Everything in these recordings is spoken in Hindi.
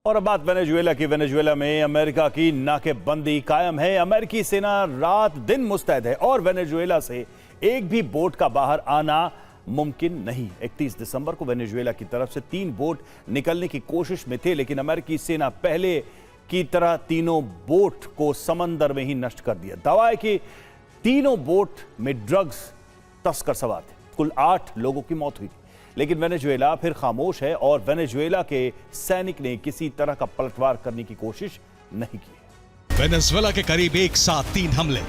और अब बात वेनेजुएला की। वेनेजुएला में अमेरिका की नाकेबंदी कायम है। अमेरिकी सेना रात दिन मुस्तैद है और वेनेजुएला से एक भी बोट का बाहर आना मुमकिन नहीं। 31 दिसंबर को वेनेजुएला की तरफ से 3 बोट निकलने की कोशिश में थे, लेकिन अमेरिकी सेना पहले की तरह तीनों बोट को समंदर में ही नष्ट कर दिया। दावा है कि तीनों बोट में ड्रग्स तस्कर सवार थे। कुल 8 लोगों की मौत हुई, लेकिन वेनेजुएला फिर खामोश है और वेनेजुएला के सैनिक ने किसी तरह का पलटवार करने की कोशिश नहीं की। वेनेजुएला के करीब एक साथ 3 हमले।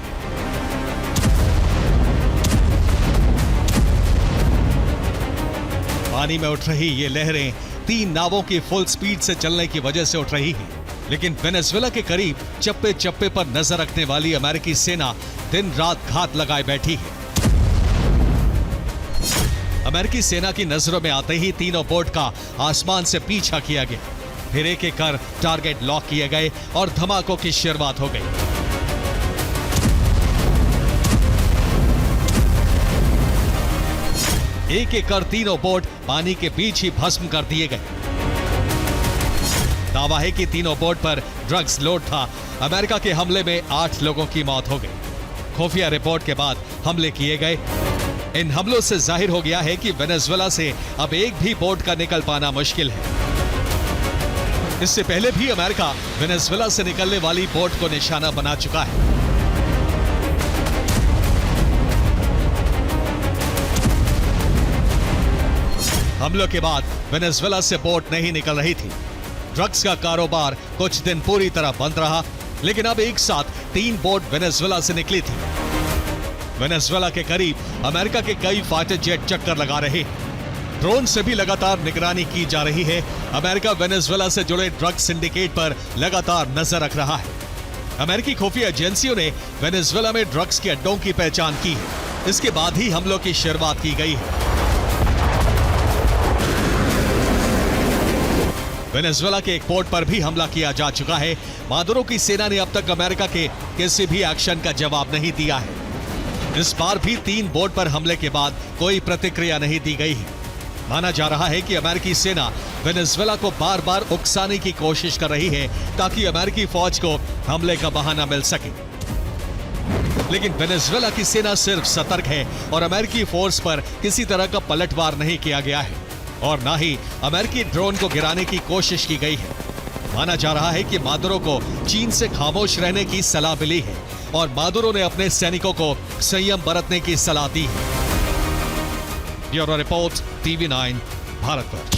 पानी में उठ रही ये लहरें 3 नावों की फुल स्पीड से चलने की वजह से उठ रही हैं, लेकिन वेनेजुएला के करीब चप्पे चप्पे पर नजर रखने वाली अमेरिकी सेना दिन रात घात लगाए बैठी है। अमेरिकी सेना की नजरों में आते ही तीनों बोट का आसमान से पीछा किया गया। फिर एक एक कर टारगेट लॉक किए गए और धमाकों की शुरुआत हो गई। एक एक कर तीनों बोट पानी के बीच ही भस्म कर दिए गए। दावा है कि तीनों बोट पर ड्रग्स लोड था। अमेरिका के हमले में 8 लोगों की मौत हो गई। खुफिया रिपोर्ट के बाद हमले किए गए। इन हमलों से जाहिर हो गया है कि वेनेजुएला से अब एक भी बोट का निकल पाना मुश्किल है। इससे पहले भी अमेरिका वेनेजुएला से निकलने वाली बोट को निशाना बना चुका है। हमलों के बाद वेनेजुएला से बोट नहीं निकल रही थी। ड्रग्स का कारोबार कुछ दिन पूरी तरह बंद रहा, लेकिन अब एक साथ 3 बोट वेनेजुएला से निकली थी। वेनेजुएला के करीब अमेरिका के कई फाइटर जेट चक्कर लगा रहे हैं। ड्रोन से भी लगातार निगरानी की जा रही है। अमेरिका वेनेजुएला से जुड़े ड्रग सिंडिकेट पर लगातार नजर रख रहा है। अमेरिकी खुफिया एजेंसियों ने वेनेजुएला में ड्रग्स के अड्डों की पहचान की है। इसके बाद ही हमलों की शुरुआत की गई है। वेनेजुएला के एक पोर्ट पर भी हमला किया जा चुका है। मादुरो की सेना ने अब तक अमेरिका के किसी भी एक्शन का जवाब नहीं दिया है। इस बार भी 3 बोट पर हमले के बाद कोई प्रतिक्रिया नहीं दी गई है। माना जा रहा है कि अमेरिकी सेना वेनेजुएला को बार बार उकसाने की कोशिश कर रही है ताकि अमेरिकी फौज को हमले का बहाना मिल सके। लेकिन वेनेजुएला की सेना सिर्फ सतर्क है और अमेरिकी फोर्स पर किसी तरह का पलटवार नहीं किया गया है और ना ही अमेरिकी ड्रोन को गिराने की कोशिश की गई है। माना जा रहा है कि मादुरो को चीन से खामोश रहने की सलाह मिली है और मादुरो ने अपने सैनिकों को संयम बरतने की सलाह दी है। Bureau report, TV9 Bharat.